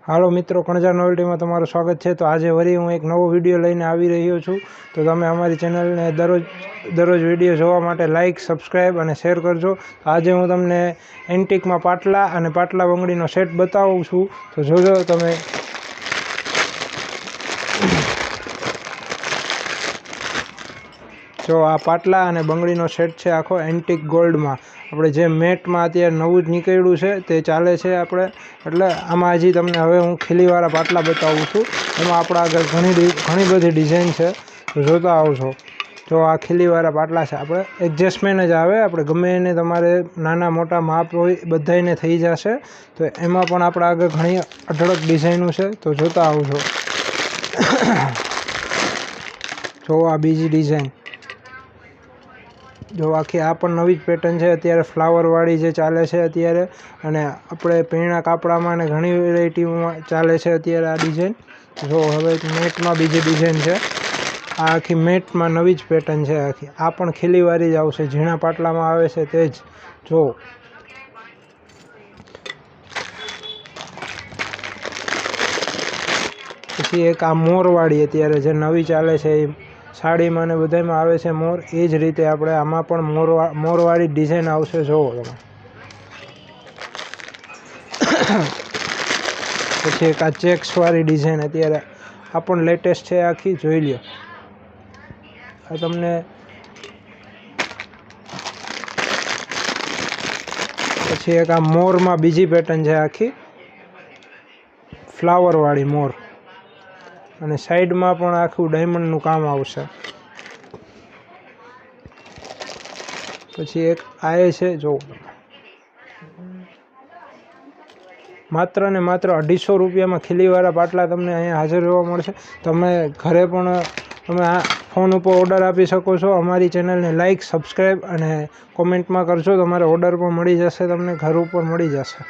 હાલો મિત્રો, કણજાર નોવેલ્ટીમાં તમારું સ્વાગત છે। તો આજે વળી હું એક નવો વિડીયો લઈને આવી રહ્યો છું। તો તમે અમારી ચેનલને દરરોજ વિડીયો જોવા માટે લાઇક, સબસ્ક્રાઈબ અને શેર કરજો। આજે હું તમને એન્ટિકમાં પાટલા અને પાટલા બંગડીનો સેટ બતાવું છું। તો જોજો તમે। જો આ પાટલા અને બંગડીનો સેટ છે આખો એન્ટિક ગોલ્ડમાં। આપણે જે મેટમાં અત્યારે નવું જ નીકળ્યું છે તે ચાલે છે આપણે, એટલે આમાં હજી તમને હવે હું ખીલીવાળા પાટલા બતાવું છું। એમાં આપણા આગળ ઘણી બધી ડિઝાઇન છે, તો જોતા આવશો। જો આ ખીલીવાળા પાટલા છે, આપણે એડજસ્ટમેન્ટ જ આવે, આપણે ગમે એને તમારે નાના મોટા માપ હોય બધાને થઈ જશે। તો એમાં પણ આપણા આગળ ઘણી અઢળક ડિઝાઇનો છે, તો જોતા આવશો। જો આ બીજી ડિઝાઇન, જો આખી આ પણ નવી જ પેટર્ન છે અત્યારે, ફ્લાવરવાળી જે ચાલે છે અત્યારે, અને આપણે પીણા કાપડામાં ને ઘણી વેરાયટીમાં ચાલે છે અત્યારે આ ડિઝાઇન। જો હવે મેટમાં બીજી ડિઝાઇન છે, આ આખી મેટમાં નવી જ પેટર્ન છે આખી। આ પણ ખીલીવાળી જ આવશે, ઝીણા પાટલામાં આવે છે તે જ। જો પછી એક આ મોરવાળી અત્યારે જે નવી ચાલે છે, એ સાડીમાં ને બધામાં આવે છે મોર, એ જ રીતે આપણે આમાં પણ મોરવાળી ડિઝાઇન આવશે। જોવો તમે। પછી એક આ ચેક્સવાળી ડિઝાઇન અત્યારે આ પણ લેટેસ્ટ છે આખી, જોઈ લ્યો। આ તમને પછી એક આ મોરમાં બીજી પેટર્ન છે આખી, ફ્લાવરવાળી મોર, અને સાઈડમાં પણ આખું ડાયમંડનું કામ આવશે। પછી એક આ છે, જો માત્ર ને માત્ર 250 રૂપિયામાં ખીલીવાળા પાટલા તમને અહીંયા હાજર જોવા મળશે। તમે ઘરે પણ તમે આ ફોન ઉપર ઓર્ડર આપી શકો છો। અમારી ચેનલને લાઇક, સબસ્ક્રાઈબ અને કોમેન્ટમાં કરશો, તમારે ઓર્ડર પણ મળી જશે, તમને ઘર ઉપર મળી જશે।